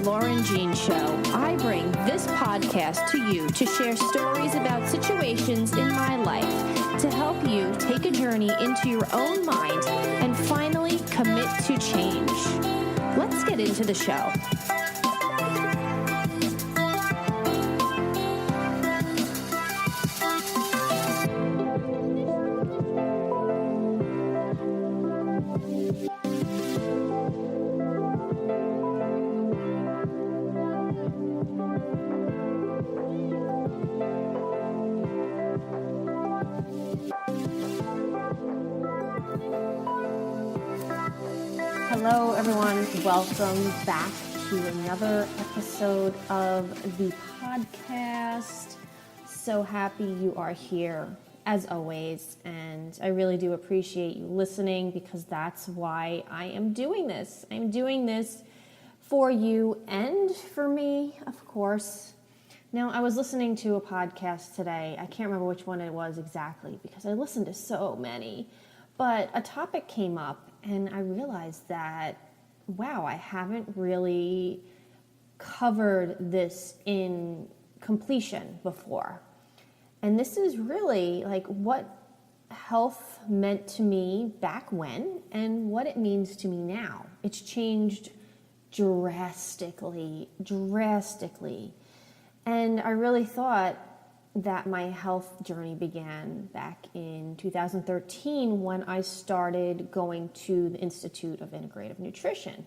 Lauren Jean Show. I bring this podcast to you to share stories about situations in my life to help you take a journey into your own mind and finally commit to change. Let's get into the show. Hello, everyone. Welcome back to another episode of the podcast. So happy you are here, as always, and I really do appreciate you listening because that's why I am doing this. I'm doing this for you and for me, of course. Now, I was listening to a podcast today. I can't remember which one it was exactly because I listened to so many, but a topic came up. And I realized that, wow, I haven't really covered this in completion before. And this is really like what health meant to me back when and what it means to me now. It's changed drastically. And I really thought that my health journey began back in 2013 when I started going to the Institute of Integrative Nutrition.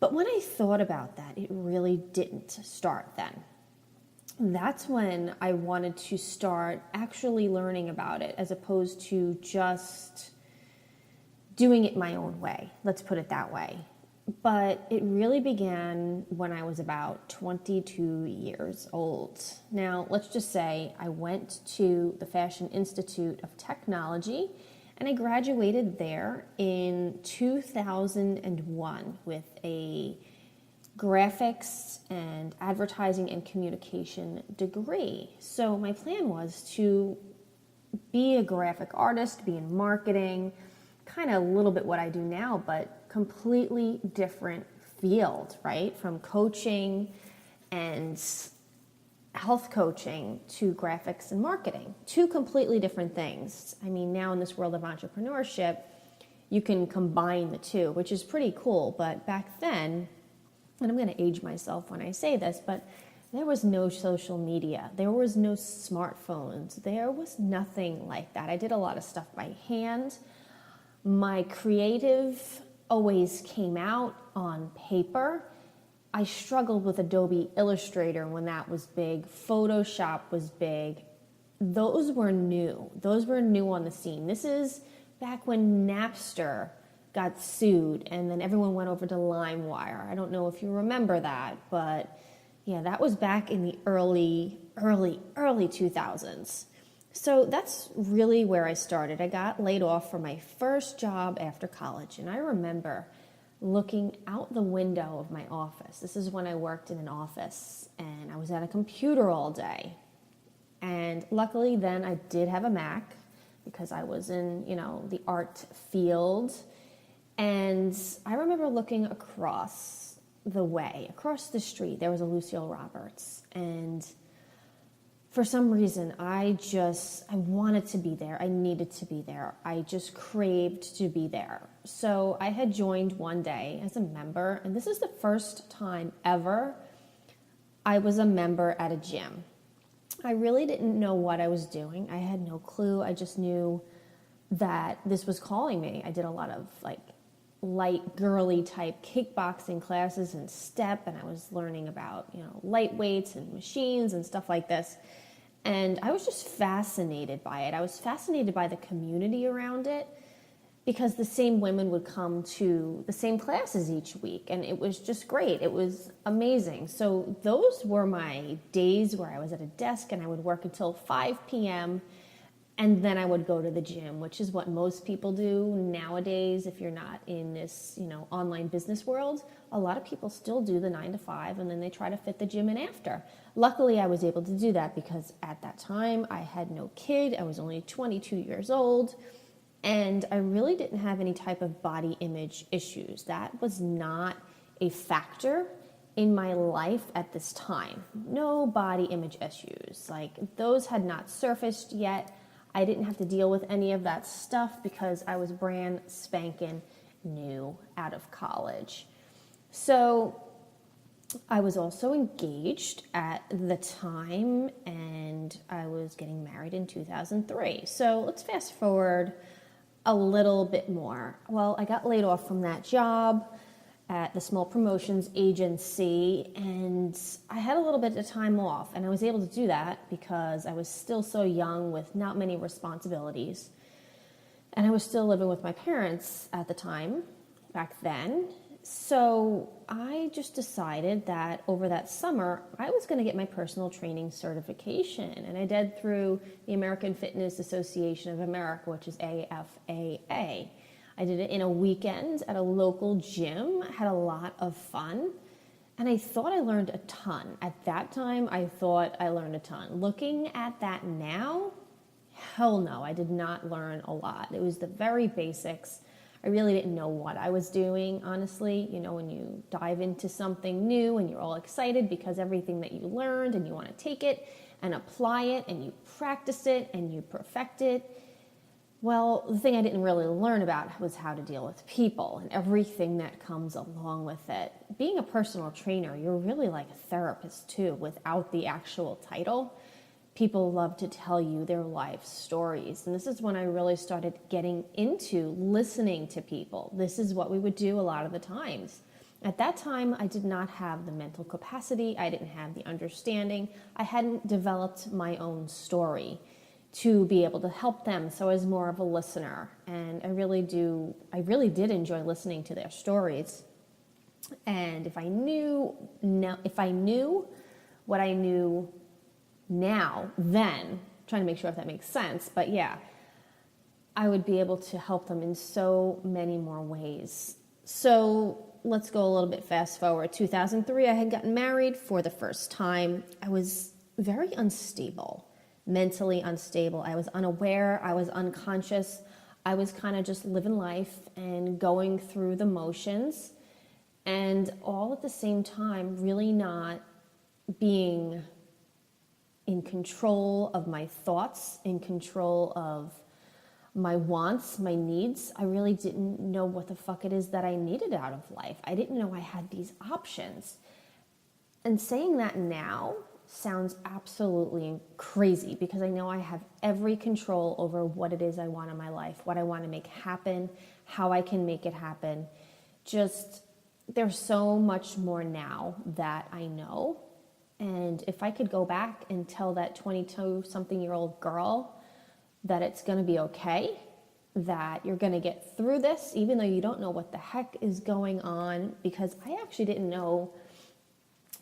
But when I thought about that, it really didn't start then. That's when I wanted to start actually learning about it as opposed to just doing it my own way. Let's put it that way. But it really began when I was about 22 years old. Now, let's just say I went to the Fashion Institute of Technology and I graduated there in 2001 with a graphics and advertising and communication degree. So my plan was to be a graphic artist, be in marketing, kind of a little bit what I do now, but completely different field, right? From coaching and health coaching to graphics and marketing. Two completely different things. I mean, now in this world of entrepreneurship, you can combine the two, which is pretty cool. But back then, and I'm going to age myself when I say this, but there was no social media. There was no smartphones. There was nothing like that. I did a lot of stuff by hand. My creative always came out on paper. I struggled with Adobe Illustrator when that was big. Photoshop was big. Those were new. Those were new on the scene. This is back when Napster got sued and then everyone went over to LimeWire. I don't know if you remember that, but yeah, that was back in the early 2000s. So that's really where I started. I got laid off for my first job after college, and I remember looking out the window of my office. This is when I worked in an office, and I was at a computer all day. And luckily then I did have a Mac because I was in, the art field. And I remember looking across the street, there was a Lucille Roberts, and for some reason, I wanted to be there. I needed to be there. I just craved to be there. So I had joined one day as a member, and this is the first time ever I was a member at a gym. I really didn't know what I was doing. I had no clue. I just knew that this was calling me. I did a lot of light girly type kickboxing classes and step, and I was learning about, light weights and machines and stuff like this. And I was just fascinated by it. I was fascinated by the community around it because the same women would come to the same classes each week. And it was just great. It was amazing. So those were my days where I was at a desk and I would work until 5 p.m. And then I would go to the gym, which is what most people do nowadays. If you're not in this, online business world, a lot of people still do the 9 to 5 and then they try to fit the gym in after. Luckily, I was able to do that because at that time I had no kid. I was only 22 years old and I really didn't have any type of body image issues. That was not a factor in my life at this time. No body image issues. Like, those had not surfaced yet. I didn't have to deal with any of that stuff because I was brand spanking new out of college. So I was also engaged at the time, and I was getting married in 2003. So let's fast forward a little bit more. Well, I got laid off from that job at the small promotions agency, and I had a little bit of time off, and I was able to do that because I was still so young with not many responsibilities, and I was still living with my parents at the time back then. So I just decided that over that summer I was going to get my personal training certification, and I did through the American Fitness Association of America, which is AFAA. I did it in a weekend at a local gym, had a lot of fun, and I thought I learned a ton. At that time, I thought I learned a ton. Looking at that now, hell no, I did not learn a lot. It was the very basics. I really didn't know what I was doing, honestly. You know, when you dive into something new and you're all excited because everything that you learned and you want to take it and apply it and you practice it and you perfect it. Well, the thing I didn't really learn about was how to deal with people and everything that comes along with it. Being a personal trainer, you're really like a therapist too, without the actual title. People love to tell you their life stories. And this is when I really started getting into listening to people. This is what we would do a lot of the times. At that time, I did not have the mental capacity. I didn't have the understanding. I hadn't developed my own story to be able to help them. So I was more of a listener. And I really did enjoy listening to their stories. And if I knew what I knew now, then, trying to make sure if that makes sense, but yeah, I would be able to help them in so many more ways. So let's go a little bit fast forward. 2003, I had gotten married for the first time. I was very unstable, mentally unstable. I was unaware, I was unconscious. I was kind of just living life and going through the motions, and all at the same time really not being in control of my thoughts, in control of my wants, my needs. I really didn't know what the fuck it is that I needed out of life. I didn't know I had these options. And saying that now sounds absolutely crazy because I know I have every control over what it is I want in my life, what I want to make happen, how I can make it happen. Just, there's so much more now that I know. And if I could go back and tell that 22-something-year-old girl that it's going to be okay, that you're going to get through this, even though you don't know what the heck is going on, because I actually didn't know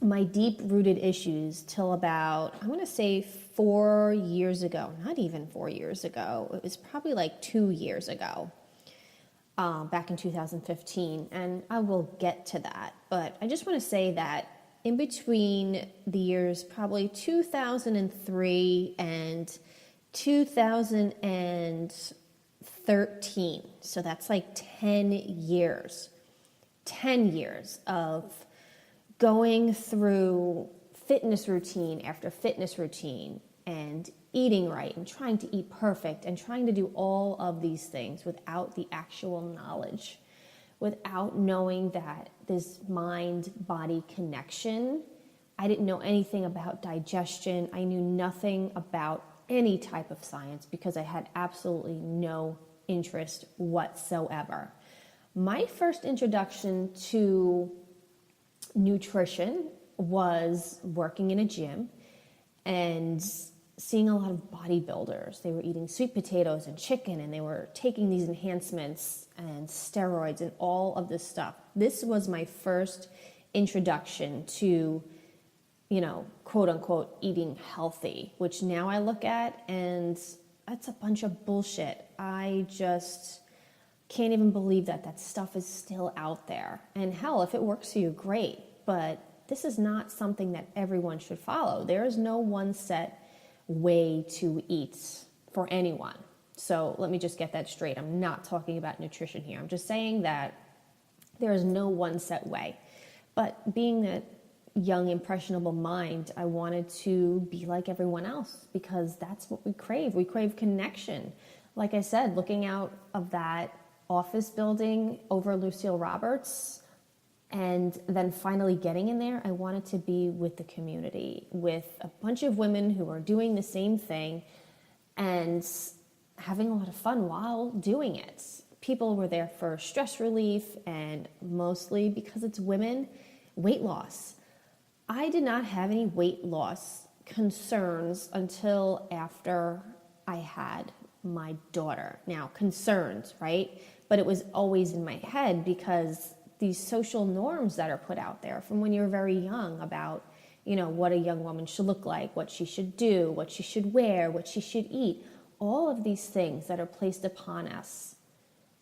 my deep-rooted issues till about, I'm going to say 4 years ago, not even 4 years ago. It was probably like 2 years ago, back in 2015. And I will get to that. But I just want to say that in between the years probably 2003 and 2013, so that's like 10 years of going through fitness routine after fitness routine and eating right and trying to eat perfect and trying to do all of these things without the actual knowledge, without knowing that this mind-body connection. I didn't know anything about digestion. I knew nothing about any type of science because I had absolutely no interest whatsoever. My first introduction to nutrition was working in a gym and seeing a lot of bodybuilders. They were eating sweet potatoes and chicken, and they were taking these enhancements and steroids and all of this stuff. This was my first introduction to, quote unquote, eating healthy, which now I look at and that's a bunch of bullshit. I just can't even believe that stuff is still out there. And hell, if it works for you, great. But this is not something that everyone should follow. There is no one set way to eat for anyone. So let me just get that straight. I'm not talking about nutrition here. I'm just saying that there is no one set way. But being that young, impressionable mind, I wanted to be like everyone else because that's what we crave. We crave connection. Like I said, looking out of that office building over Lucille Roberts and then finally getting in there, I wanted to be with the community, with a bunch of women who are doing the same thing and having a lot of fun while doing it. People were there for stress relief and mostly because it's women, weight loss. I did not have any weight loss concerns until after I had my daughter. Now, concerns, right? But it was always in my head because these social norms that are put out there from when you're very young about, what a young woman should look like, what she should do, what she should wear, what she should eat, all of these things that are placed upon us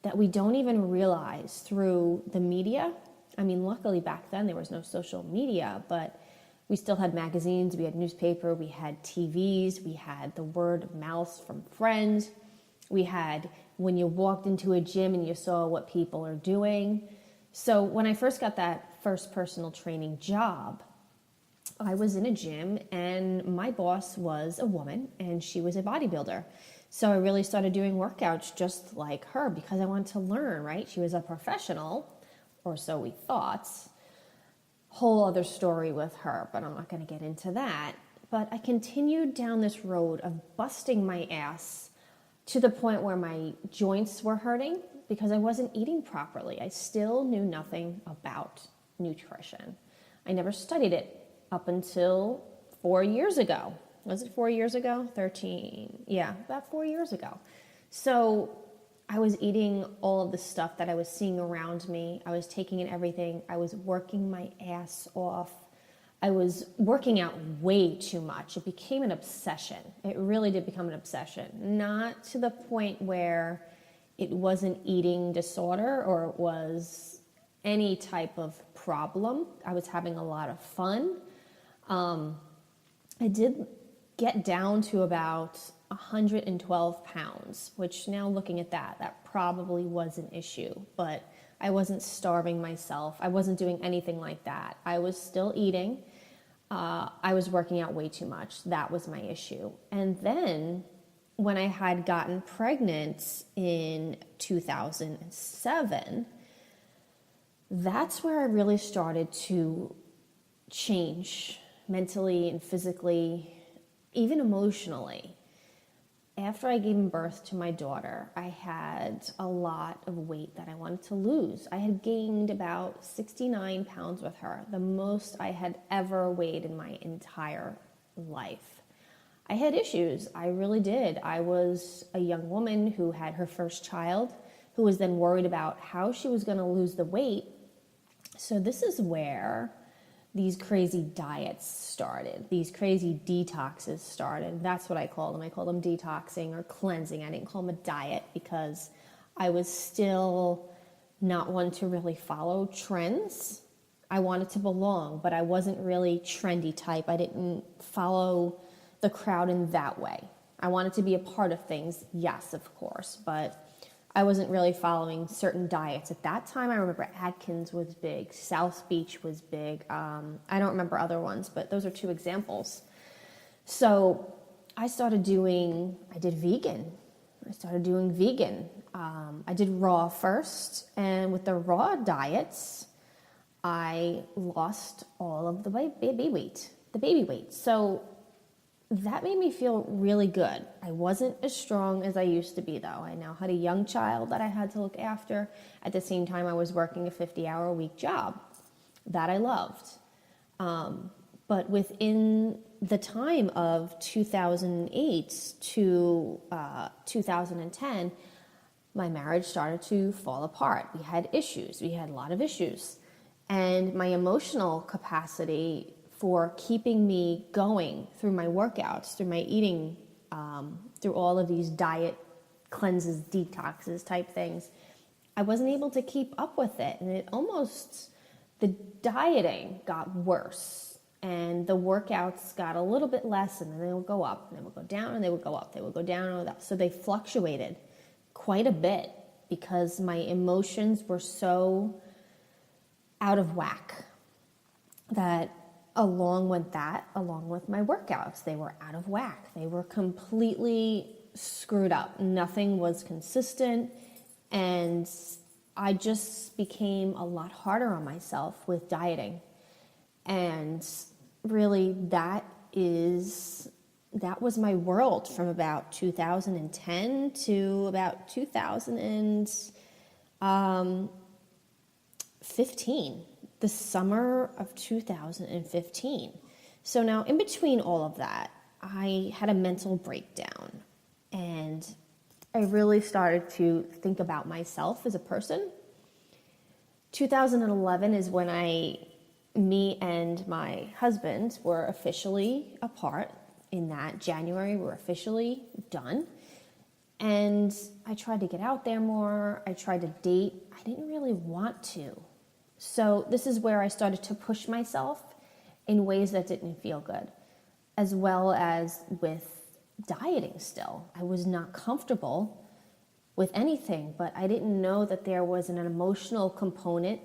that we don't even realize through the media. I mean, luckily back then there was no social media, but we still had magazines, we had newspaper, we had TVs, we had the word of mouth from friends. We had when you walked into a gym and you saw what people are doing. So when I first got that first personal training job, I was in a gym and my boss was a woman and she was a bodybuilder. So I really started doing workouts just like her because I wanted to learn, right? She was a professional, or so we thought. Whole other story with her, but I'm not going to get into that. But I continued down this road of busting my ass to the point where my joints were hurting because I wasn't eating properly. I still knew nothing about nutrition. I never studied it up until 4 years ago. Was it 4 years ago? 13. Yeah, about 4 years ago. So I was eating all of the stuff that I was seeing around me. I was taking in everything. I was working my ass off. I was working out way too much. It became an obsession. It really did become an obsession. Not to the point where it was an eating disorder or it was any type of problem. I was having a lot of fun. I did get down to about 112 pounds, which now looking at that probably was an issue, but I wasn't starving myself. I wasn't doing anything like that. I was still eating. I was working out way too much. That was my issue. And then when I had gotten pregnant in 2007, that's where I really started to change mentally and physically, even emotionally. After I gave birth to my daughter, I had a lot of weight that I wanted to lose. I had gained about 69 pounds with her, the most I had ever weighed in my entire life. I had issues. I really did. I was a young woman who had her first child, who was then worried about how she was going to lose the weight. So this is where these crazy diets started, these crazy detoxes started. That's what I call them. I call them detoxing or cleansing. I didn't call them a diet because I was still not one to really follow trends. I wanted to belong, but I wasn't really trendy type. I didn't follow the crowd in that way. I wanted to be a part of things, yes, of course, but I wasn't really following certain diets. At that time, I remember Atkins was big, South Beach was big. I don't remember other ones, but those are two examples. So I did vegan. I started doing vegan. I did raw first, and with the raw diets, I lost all of the baby weight. So that made me feel really good. I wasn't as strong as I used to be, though. I now had a young child that I had to look after. At the same time, I was working a 50-hour-a-week job that I loved. But within the time of 2008 to 2010, my marriage started to fall apart. We had issues. We had a lot of issues. And my emotional capacity for keeping me going through my workouts, through my eating, through all of these diet cleanses, detoxes type things, I wasn't able to keep up with it. And the dieting got worse and the workouts got a little bit less, and then they would go up and they would go down and they would go up. They would go down and go up. So they fluctuated quite a bit because my emotions were so out of whack that along with that, along with my workouts, they were out of whack. They were completely screwed up. Nothing was consistent. And I just became a lot harder on myself with dieting. And really that was my world from about 2010 to about 2015, the summer of 2015. So now in between all of that, I had a mental breakdown and I really started to think about myself as a person. 2011 is when me and my husband were officially apart. In that January, we're officially done. And I tried to get out there more. I tried to date. I didn't really want to. So this is where I started to push myself in ways that didn't feel good, as well as with dieting still. I was not comfortable with anything, but I didn't know that there was an emotional component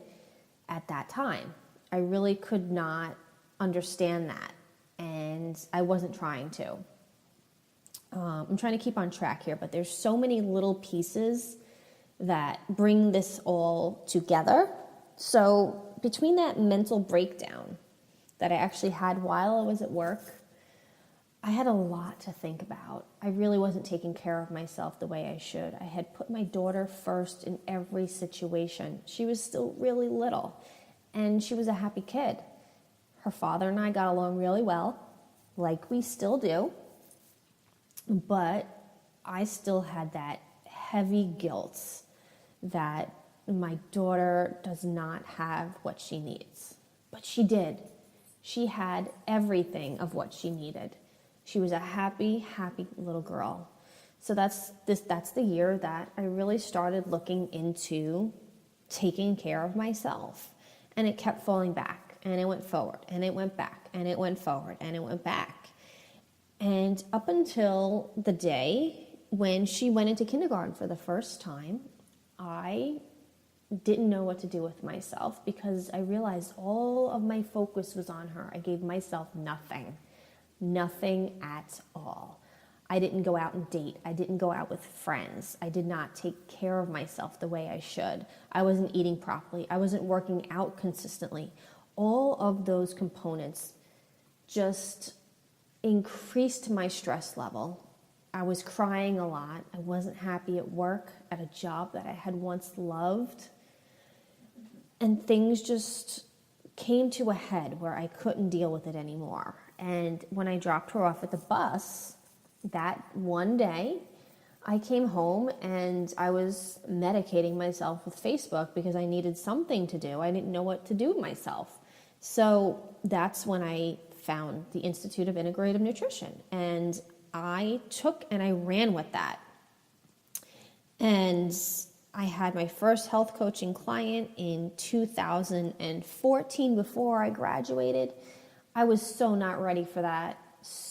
at that time. I really could not understand that, and I wasn't trying to. I'm trying to keep on track here, but there's so many little pieces that bring this all together. So between that mental breakdown that I actually had while I was at work, I had a lot to think about. I really wasn't taking care of myself the way I should. I had put my daughter first in every situation. She was still really little, and she was a happy kid. Her father and I got along really well, like we still do, but I still had that heavy guilt that my daughter does not have what she needs. But she did. She had everything of what she needed. She was a happy, happy little girl. So that's the year that I really started looking into taking care of myself. And it kept falling back, and it went forward, and it went back, and it went forward, and it went back. And up until the day when she went into kindergarten for the first time, I didn't know what to do with myself because I realized all of my focus was on her. I gave myself nothing at all. I didn't go out and date. I didn't go out with friends. I did not take care of myself the way I should. I wasn't eating properly. I wasn't working out consistently. All of those components just increased my stress level. I was crying a lot. I wasn't happy at work, at a job that I had once loved. And things just came to a head where I couldn't deal with it anymore. And when I dropped her off at the bus, that one day, I came home and I was medicating myself with Facebook because I needed something to do. I didn't know what to do with myself. So that's when I found the Institute of Integrative Nutrition. And I took and I ran with that. And I had my first health coaching client in 2014 before I graduated. I was so not ready for that.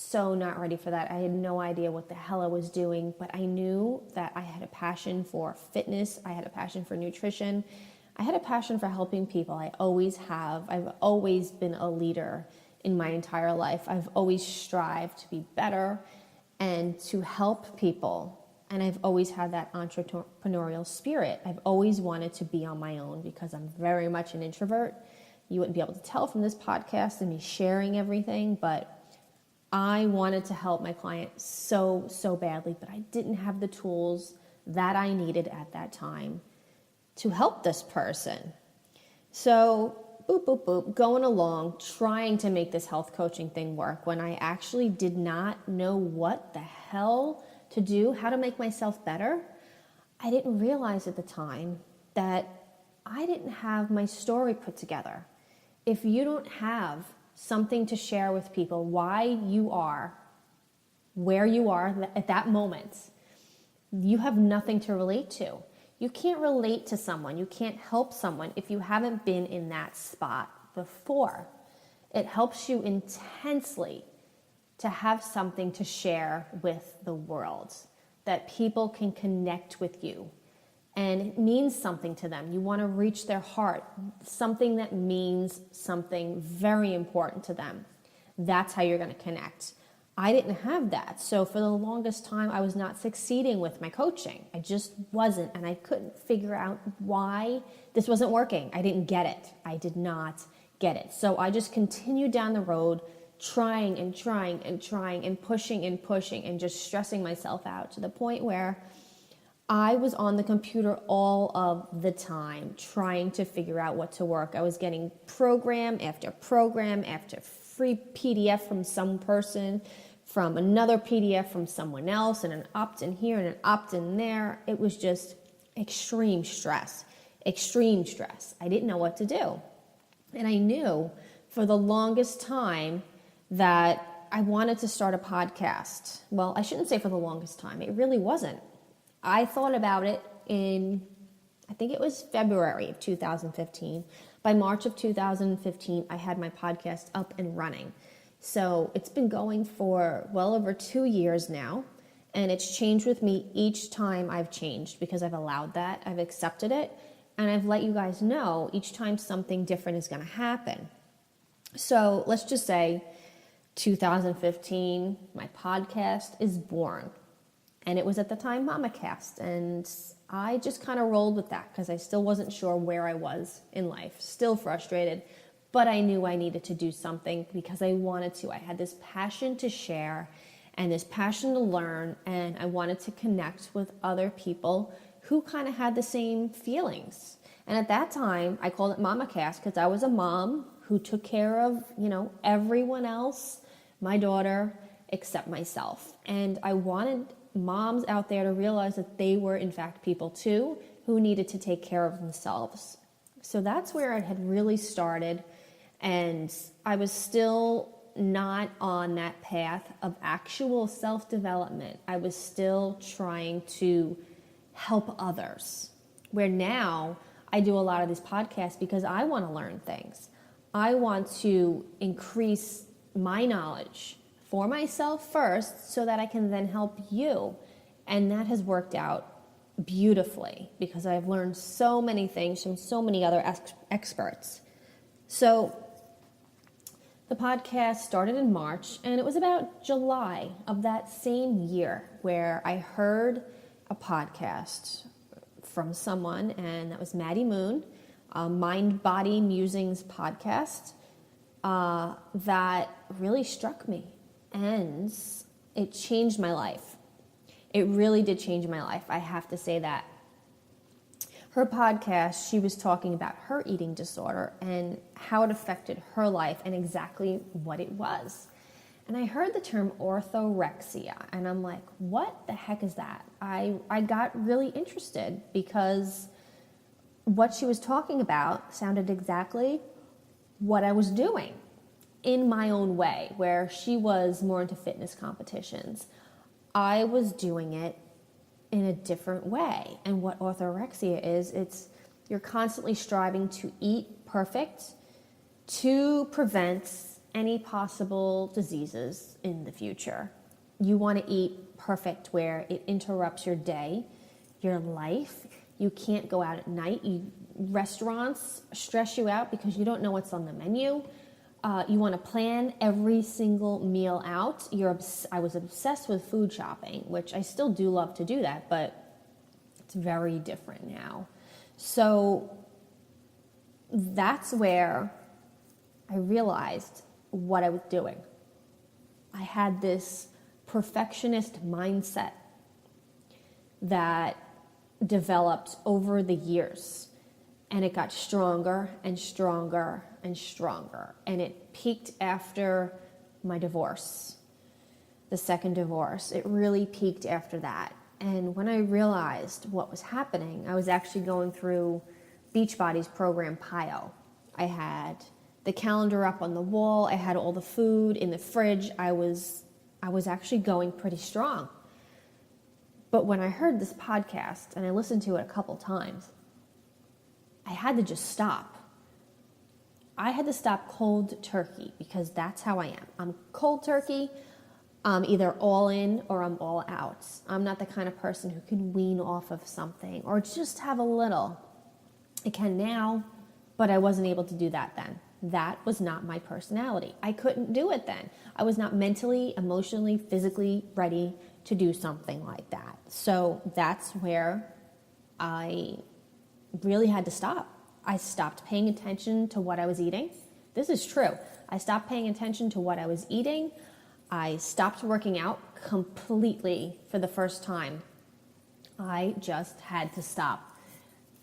I had no idea what the hell I was doing, but I knew that I had a passion for fitness. I had a passion for nutrition. I had a passion for helping people. I always have. I've always been a leader in my entire life. I've always strived to be better and to help people. And I've always had that entrepreneurial spirit. I've always wanted to be on my own because I'm very much an introvert. You wouldn't be able to tell from this podcast and me sharing everything, but I wanted to help my client so badly, but I didn't have the tools that I needed at that time to help this person. So, going along, trying to make this health coaching thing work when I actually did not know what the hell to do, how to make myself better. I didn't realize at the time that I didn't have my story put together. If you don't have something to share with people, why you are where you are at that moment, you have nothing to relate to. You can't relate to someone. You can't help someone if you haven't been in that spot before. It helps you intensely to have something to share with the world, that people can connect with you and it means something to them. You want to reach their heart, something that means something very important to them. That's how you're going to connect. I didn't have that. So for the longest time, I was not succeeding with my coaching. I just wasn't, and I couldn't figure out why this wasn't working. I didn't get it. I did not get it. So I just continued down the road, trying and trying and trying and pushing and just stressing myself out to the point where I was on the computer all of the time trying to figure out what to work. I was getting program after free PDF from some person, from another PDF from someone else, and an opt-in here and an opt-in there. It was just extreme stress. I didn't know what to do. And I knew for the longest time that I wanted to start a podcast. Well, I shouldn't say for the longest time. It really wasn't. I thought about it I think it was February of 2015. By March of 2015, I had my podcast up and running. So it's been going for well over 2 years now, and it's changed with me each time I've changed because I've allowed that, I've accepted it, and I've let you guys know each time something different is going to happen. So let's just say 2015, my podcast is born. And it was at the time MamaCast, and I just kind of rolled with that because I still wasn't sure where I was in life, still frustrated, but I knew I needed to do something because I wanted to. I had this passion to share and this passion to learn, and I wanted to connect with other people who kind of had the same feelings. And at that time, I called it MamaCast because I was a mom who took care of, everyone else, my daughter, except myself. And I wanted moms out there to realize that they were in fact people too who needed to take care of themselves. So that's where it had really started, and I was still not on that path of actual self-development. I was still trying to help others, where now I do a lot of these podcasts because I want to learn things. I want to increase my knowledge for myself first so that I can then help you. And that has worked out beautifully because I've learned so many things from so many other experts. So the podcast started in March, and it was about July of that same year where I heard a podcast from someone, and that was Maddie Moon, Mind, Body, Musings podcast, that really struck me. And it changed my life. It really did change my life. I have to say that. Her podcast, she was talking about her eating disorder and how it affected her life and exactly what it was. And I heard the term orthorexia, and I'm like, what the heck is that? I got really interested because what she was talking about sounded exactly what I was doing in my own way, where she was more into fitness competitions. I was doing it in a different way. And what orthorexia is, you're constantly striving to eat perfect to prevent any possible diseases in the future. You want to eat perfect where it interrupts your day, your life. You can't go out at night. Restaurants stress you out because you don't know what's on the menu. You want to plan every single meal out. I was obsessed with food shopping, which I still do love to do that, but it's very different now. So that's where I realized what I was doing. I had this perfectionist mindset that developed over the years, and it got stronger and stronger and stronger. And it peaked after my divorce, the second divorce. It really peaked after that. And when I realized what was happening, I was actually going through Beachbody's program PIO. I had the calendar up on the wall. I had all the food in the fridge. I was actually going pretty strong. But when I heard this podcast, and I listened to it a couple times, I had to just stop. I had to stop cold turkey because that's how I am. I'm cold turkey. I'm either all in or I'm all out. I'm not the kind of person who can wean off of something or just have a little. I can now, but I wasn't able to do that then. That was not my personality. I couldn't do it then. I was not mentally, emotionally, physically ready to do something like that. So that's where I really had to stop. I stopped paying attention to what I was eating. This is true. I stopped paying attention to what I was eating. I stopped working out completely for the first time. I just had to stop.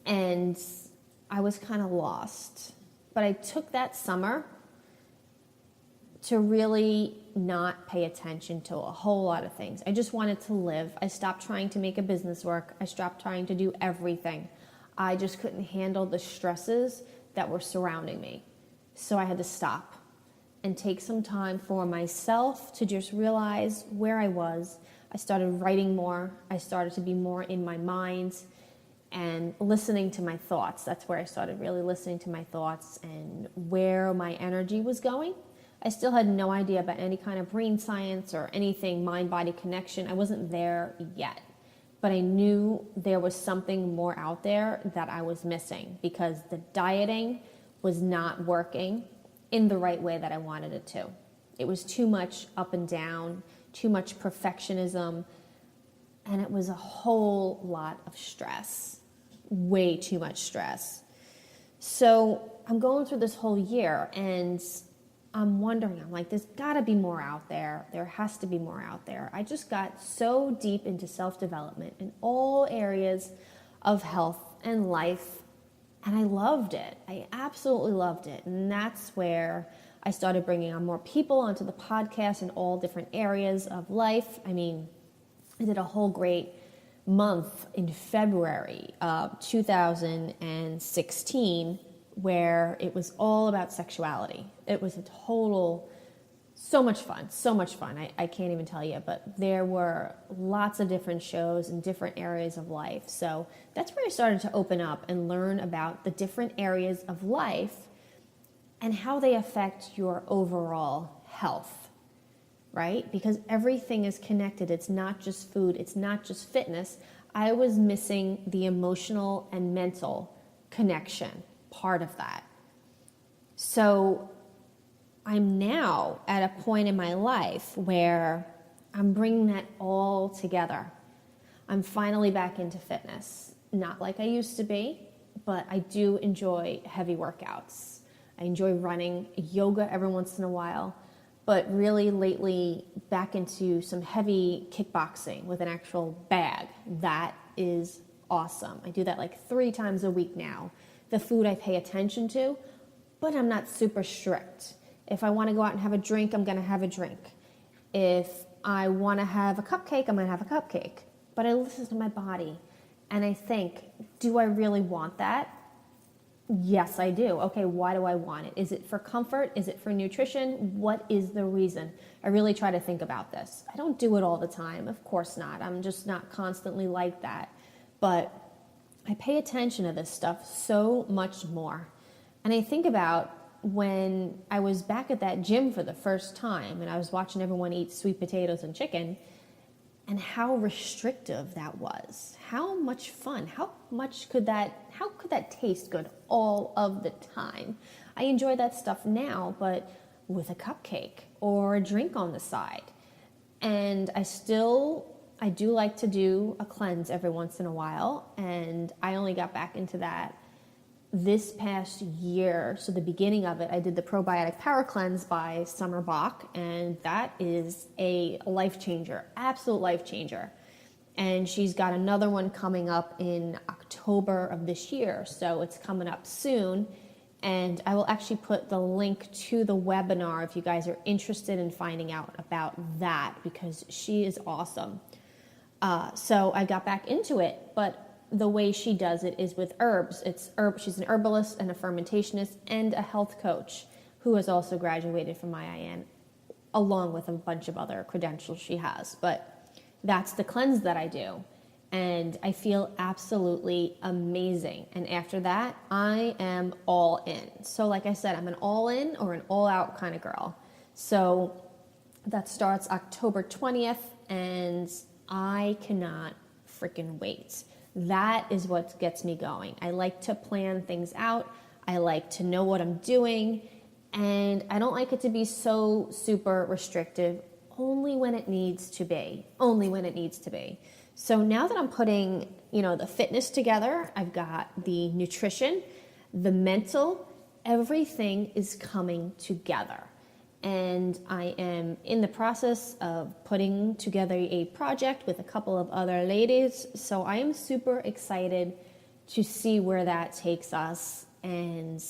And I was kind of lost. But I took that summer to really not pay attention to a whole lot of things. I just wanted to live. I stopped trying to make a business work. I stopped trying to do everything. I just couldn't handle the stresses that were surrounding me. So I had to stop and take some time for myself to just realize where I was. I started writing more. I started to be more in my mind and listening to my thoughts. That's where I started really listening to my thoughts and where my energy was going. I still had no idea about any kind of brain science or anything mind-body connection. I wasn't there yet. But I knew there was something more out there that I was missing because the dieting was not working in the right way that I wanted it to. It was too much up and down, too much perfectionism, and it was a whole lot of stress, way too much stress. So I'm going through this whole year and I'm wondering, I'm like, there's got to be more out there. There has to be more out there. I just got so deep into self-development in all areas of health and life, and I loved it. I absolutely loved it. And that's where I started bringing on more people onto the podcast in all different areas of life. I mean, I did a whole great month in February of 2016 where it was all about sexuality. It was a total, so much fun. I can't even tell you, but there were lots of different shows in different areas of life. So that's where I started to open up and learn about the different areas of life and how they affect your overall health, right? Because everything is connected. It's not just food. It's not just fitness. I was missing the emotional and mental connection part of that. So I'm now at a point in my life where I'm bringing that all together. I'm finally back into fitness. Not like I used to be, but I do enjoy heavy workouts. I enjoy running, yoga every once in a while, but really lately back into some heavy kickboxing with an actual bag. That is awesome. I do that like 3 times a week now. The food I pay attention to, but I'm not super strict. If I want to go out and have a drink, I'm going to have a drink. If I want to have a cupcake, I'm going to have a cupcake. But I listen to my body and I think, do I really want that? Yes, I do. Okay, why do I want it? Is it for comfort? Is it for nutrition? What is the reason? I really try to think about this. I don't do it all the time. Of course not. I'm just not constantly like that. But I pay attention to this stuff so much more. And I think about when I was back at that gym for the first time and I was watching everyone eat sweet potatoes and chicken and how restrictive that was. How much fun, how could that taste good all of the time? I enjoy that stuff now, but with a cupcake or a drink on the side. And I do like to do a cleanse every once in a while, and I only got back into that this past year. So the beginning of it, I did the Probiotic Power Cleanse by Bock, and that is a life changer, absolute life changer. And she's got another one coming up in October of this year, so it's coming up soon. And I will actually put the link to the webinar if you guys are interested in finding out about that, because she is awesome. So I got back into it, but the way she does it is with herbs. She's an herbalist and a fermentationist and a health coach who has also graduated from IIN, along with a bunch of other credentials she has. But that's the cleanse that I do. And I feel absolutely amazing. And after that, I am all in. So like I said, I'm an all in or an all out kind of girl. So that starts October 20th, and I cannot freaking wait. That is what gets me going. I like to plan things out. I like to know what I'm doing, and I don't like it to be so super restrictive, only when it needs to be. Only when it needs to be. So now that I'm putting, the fitness together, I've got the nutrition, the mental, everything is coming together. And I am in the process of putting together a project with a couple of other ladies. So I am super excited to see where that takes us. And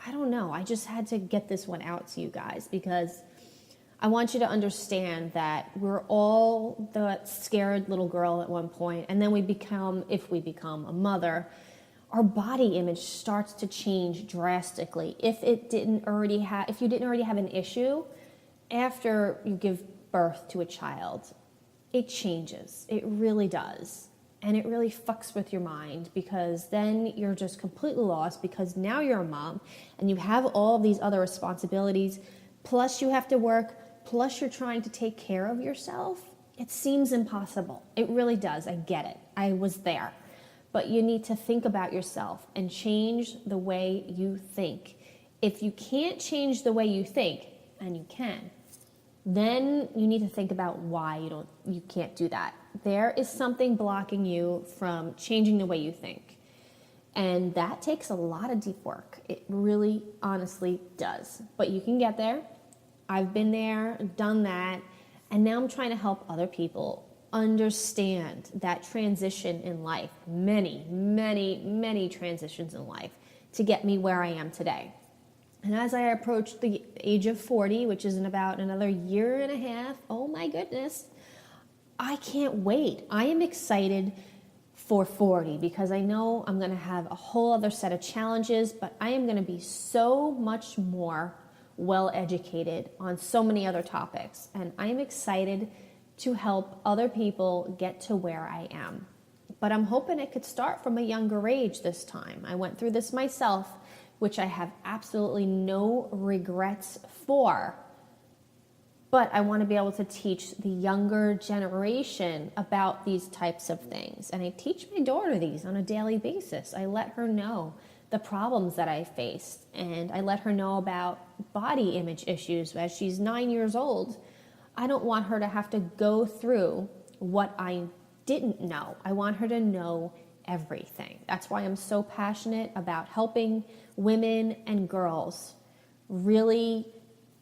I don't know, I just had to get this one out to you guys because I want you to understand that we're all the scared little girl at one point, and then if we become a mother, our body image starts to change drastically. If you didn't already have an issue after you give birth to a child, it changes. It really does. And it really fucks with your mind because then you're just completely lost because now you're a mom and you have all these other responsibilities, plus you have to work, plus you're trying to take care of yourself. It seems impossible. It really does. I get it. I was there. But you need to think about yourself and change the way you think. If you can't change the way you think, and you can, then you need to think about why you can't do that. There is something blocking you from changing the way you think. And that takes a lot of deep work. It really, honestly does. But you can get there. I've been there, done that, and now I'm trying to help other people understand that transition in life, many, many, many transitions in life to get me where I am today. And as I approach the age of 40, which is in about another year and a half, oh my goodness, I can't wait. I am excited for 40 because I know I'm going to have a whole other set of challenges, but I am going to be so much more well-educated on so many other topics. And I'm excited to help other people get to where I am. But I'm hoping it could start from a younger age this time. I went through this myself, which I have absolutely no regrets for. But I want to be able to teach the younger generation about these types of things. And I teach my daughter these on a daily basis. I let her know the problems that I faced, and I let her know about body image issues. As she's 9 years old, I don't want her to have to go through what I didn't know. I want her to know everything. That's why I'm so passionate about helping women and girls really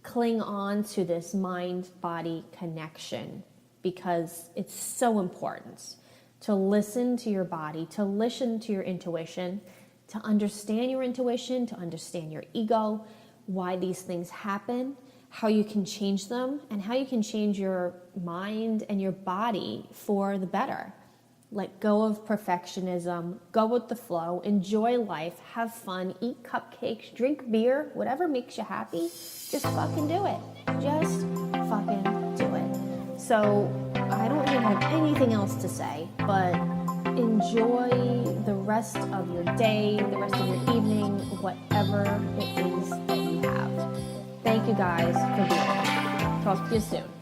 cling on to this mind-body connection, because it's so important to listen to your body, to listen to your intuition, to understand your intuition, to understand your ego, why these things happen, how you can change them, and how you can change your mind and your body for the better. Let go of perfectionism, go with the flow, enjoy life, have fun, eat cupcakes, drink beer, whatever makes you happy, just fucking do it. Just fucking do it. So I don't really have anything else to say, but enjoy the rest of your day, the rest of your evening, whatever it is that you have. Thank you guys for being here. Talk to you soon.